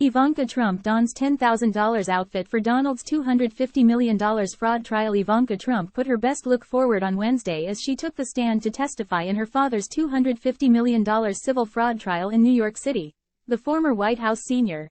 Ivanka Trump dons $10,000 outfit for Donald's $250 million fraud trial. Ivanka Trump put her best look forward on Wednesday as she took the stand to testify in her father's $250 million civil fraud trial in New York City. The former White House senior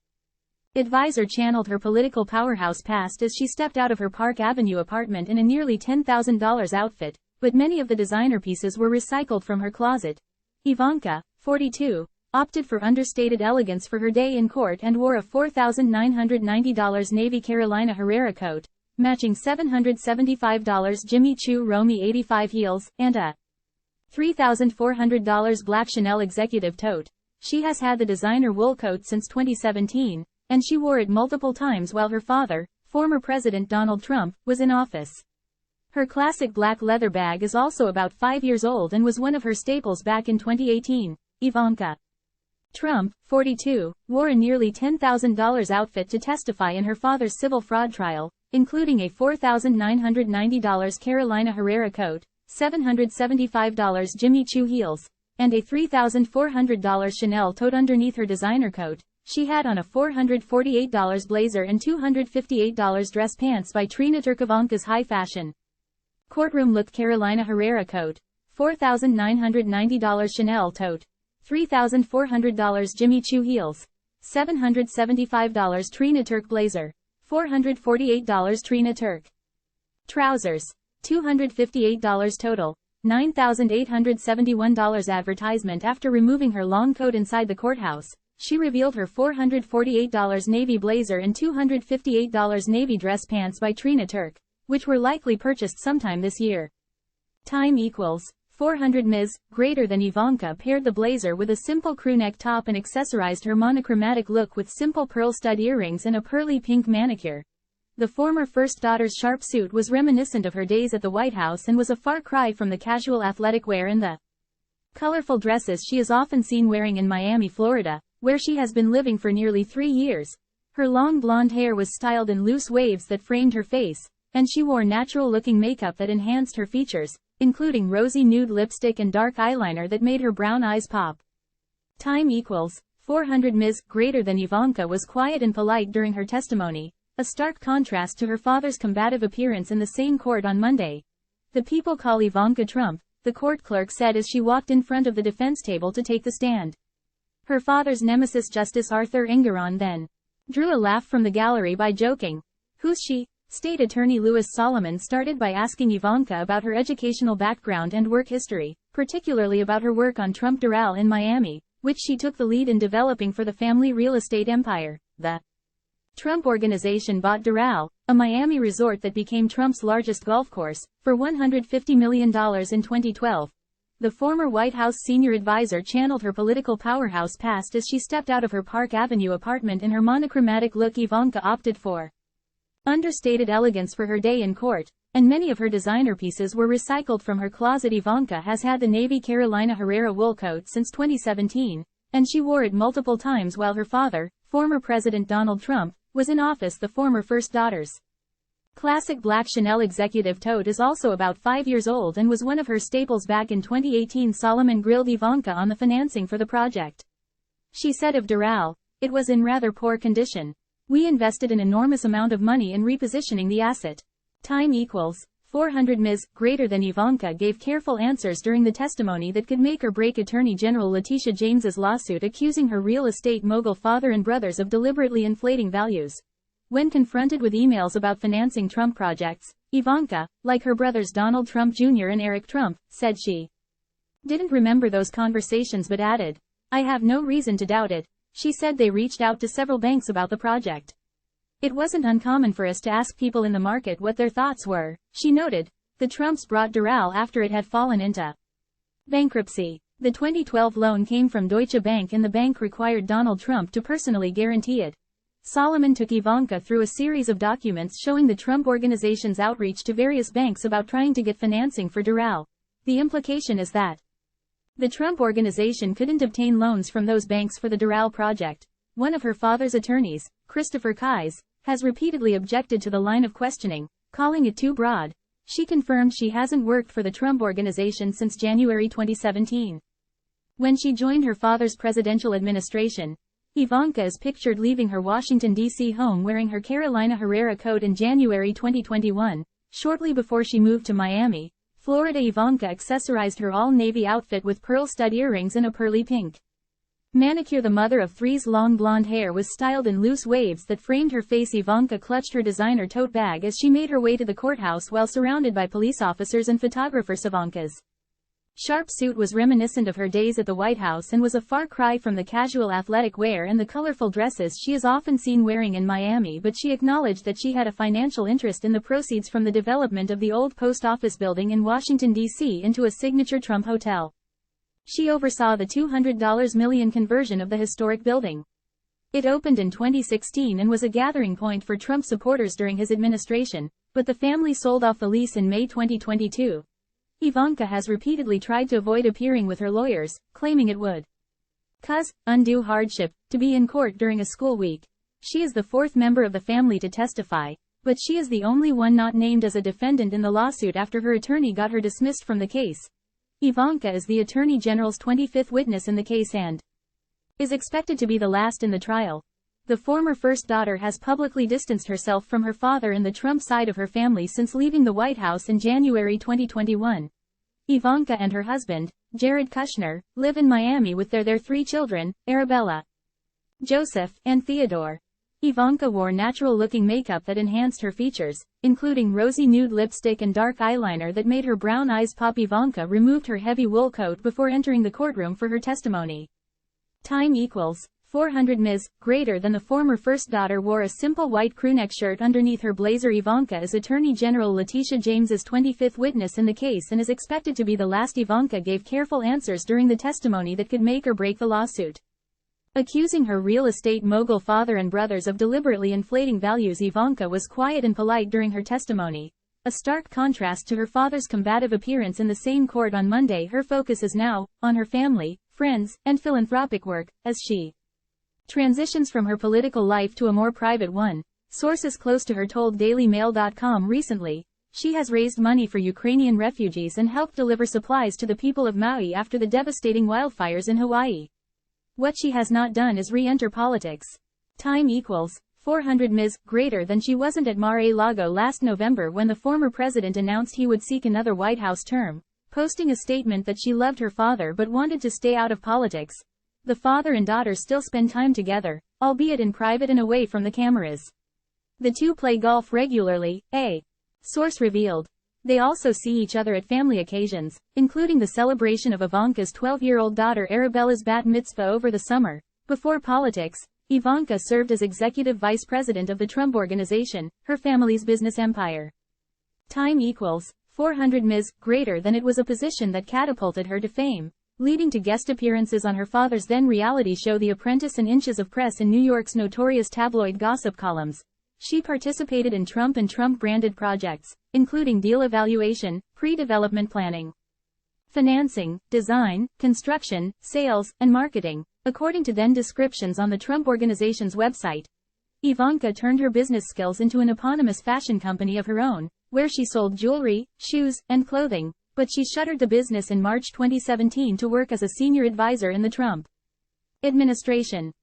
advisor channeled her political powerhouse past as she stepped out of her Park Avenue apartment in a nearly $10,000 outfit, but many of the designer pieces were recycled from her closet. Ivanka, 42, opted for understated elegance for her day in court and wore a $4,990 navy Carolina Herrera coat, matching $775 Jimmy Choo Romy 85 heels, and a $3,400 black Chanel Executive Tote. She has had the designer wool coat since 2017, and she wore it multiple times while her father, former President Donald Trump, was in office. Her classic black leather bag is also about 5 years old and was one of her staples back in 2018. Ivanka Trump, 42, wore a nearly $10,000 outfit to testify in her father's civil fraud trial, including a $4,990 Carolina Herrera coat, $775 Jimmy Choo heels, and a $3,400 Chanel tote underneath her designer coat. She had on a $448 blazer and $258 dress pants by Trina Turk. Ivanka's high fashion courtroom look Carolina Herrera coat, $4,990 Chanel tote, $3,400 Jimmy Choo heels, $775 Trina Turk blazer, $448 Trina Turk trousers, $258 total, $9,871 advertisement. After removing her long coat inside the courthouse, she revealed her $448 navy blazer and $258 navy dress pants by Trina Turk, which were likely purchased sometime this year. Time equals 400 Ms. Greater than. Ivanka paired the blazer with a simple crewneck top and accessorized her monochromatic look with simple pearl stud earrings and a pearly pink manicure. The former first daughter's sharp suit was reminiscent of her days at the White House and was a far cry from the casual athletic wear and the colorful dresses she is often seen wearing in Miami, Florida, where she has been living for nearly 3 years. Her long blonde hair was styled in loose waves that framed her face, and she wore natural-looking makeup that enhanced her features, including rosy nude lipstick and dark eyeliner that made her brown eyes pop. Time equals 400 Ms. Greater than. Ivanka was quiet and polite during her testimony, a stark contrast to her father's combative appearance in the same court on Monday. "The people call Ivanka Trump," the court clerk said as she walked in front of the defense table to take the stand. Her father's nemesis, Justice Arthur Engoron, then drew a laugh from the gallery by joking, "Who's she?" State Attorney Louis Solomon started by asking Ivanka about her educational background and work history, particularly about her work on Trump Doral in Miami, which she took the lead in developing for the family real estate empire. The Trump Organization bought Doral, a Miami resort that became Trump's largest golf course, for $150 million in 2012. The former White House senior advisor channeled her political powerhouse past as she stepped out of her Park Avenue apartment in her monochromatic look. Ivanka opted for understated elegance for her day in court, and many of her designer pieces were recycled from her closet. Ivanka has had the navy Carolina Herrera wool coat since 2017, and she wore it multiple times while her father, former President Donald Trump, was in office. The former first daughter's classic black Chanel Executive Tote is also about 5 years old and was one of her staples back in 2018. Solomon grilled Ivanka on the financing for the project. She said of Doral, "It was in rather poor condition. We invested an enormous amount of money in repositioning the asset." Time equals 400 Ms. Greater than. Ivanka gave careful answers during the testimony that could make or break Attorney General Letitia James's lawsuit accusing her real estate mogul father and brothers of deliberately inflating values. When confronted with emails about financing Trump projects, Ivanka, like her brothers Donald Trump Jr. and Eric Trump, said she didn't remember those conversations but added, "I have no reason to doubt it." She said they reached out to several banks about the project. "It wasn't uncommon for us to ask people in the market what their thoughts were," she noted. The Trumps brought Doral after it had fallen into bankruptcy. The 2012 loan came from Deutsche Bank and the bank required Donald Trump to personally guarantee it. Solomon took Ivanka through a series of documents showing the Trump Organization's outreach to various banks about trying to get financing for Doral. The implication is that the Trump Organization couldn't obtain loans from those banks for the Doral project. One of her father's attorneys, Christopher Kise, has repeatedly objected to the line of questioning, calling it too broad. She confirmed she hasn't worked for the Trump Organization since January 2017. When she joined her father's presidential administration, Ivanka is pictured leaving her Washington, D.C. home wearing her Carolina Herrera coat in January 2021, shortly before she moved to Miami, Florida. Ivanka accessorized her all-navy outfit with pearl stud earrings in a pearly pink manicure. The mother of three's long blonde hair was styled in loose waves that framed her face. Ivanka clutched her designer tote bag as she made her way to the courthouse while surrounded by police officers and photographers. Ivanka's sharp suit was reminiscent of her days at the White House and was a far cry from the casual athletic wear and the colorful dresses she is often seen wearing in Miami, but she acknowledged that she had a financial interest in the proceeds from the development of the old post office building in Washington, D.C. into a signature Trump hotel. She oversaw the $200 million conversion of the historic building. It opened in 2016 and was a gathering point for Trump supporters during his administration, but the family sold off the lease in May 2022. Ivanka has repeatedly tried to avoid appearing with her lawyers, claiming it would cause undue hardship to be in court during a school week. She is the fourth member of the family to testify, but she is the only one not named as a defendant in the lawsuit after her attorney got her dismissed from the case. Ivanka is the Attorney General's 25th witness in the case and is expected to be the last in the trial. The former first daughter has publicly distanced herself from her father and the Trump side of her family since leaving the White House in January 2021. Ivanka and her husband, Jared Kushner, live in Miami with their three children, Arabella, Joseph, and Theodore. Ivanka wore natural-looking makeup that enhanced her features, including rosy nude lipstick and dark eyeliner that made her brown eyes pop. Ivanka removed her heavy wool coat before entering the courtroom for her testimony. Time equals 400 Ms. Greater than the former first daughter wore a simple white crewneck shirt underneath her blazer. Ivanka is Attorney General Letitia James's 25th witness in the case and is expected to be the last. Ivanka gave careful answers during the testimony that could make or break the lawsuit. Accusing her real estate mogul father and brothers of deliberately inflating values, Ivanka was quiet and polite during her testimony, a stark contrast to her father's combative appearance in the same court on Monday. Her focus is now on her family, friends, and philanthropic work, as she transitions from her political life to a more private one. Sources close to her told DailyMail.com recently, she has raised money for Ukrainian refugees and helped deliver supplies to the people of Maui after the devastating wildfires in Hawaii. What she has not done is re-enter politics. Time equals 400 Ms. Greater than she wasn't at Mar-a-Lago last November when the former president announced he would seek another White House term, posting a statement that she loved her father but wanted to stay out of politics. The father and daughter still spend time together, albeit in private and away from the cameras. The two play golf regularly, a source revealed. They also see each other at family occasions, including the celebration of Ivanka's 12-year-old daughter Arabella's bat mitzvah over the summer. Before politics, Ivanka served as executive vice president of the Trump Organization, her family's business empire. Time equals 400 Ms. Greater than it was a position that catapulted her to fame, leading to guest appearances on her father's then reality show The Apprentice and inches of press in New York's notorious tabloid gossip columns. She participated in Trump and Trump-branded projects, including deal evaluation, pre-development planning, financing, design, construction, sales, and marketing. According to then descriptions on the Trump Organization's website, Ivanka turned her business skills into an eponymous fashion company of her own, where she sold jewelry, shoes, and clothing. But she shuttered the business in March 2017 to work as a senior advisor in the Trump administration.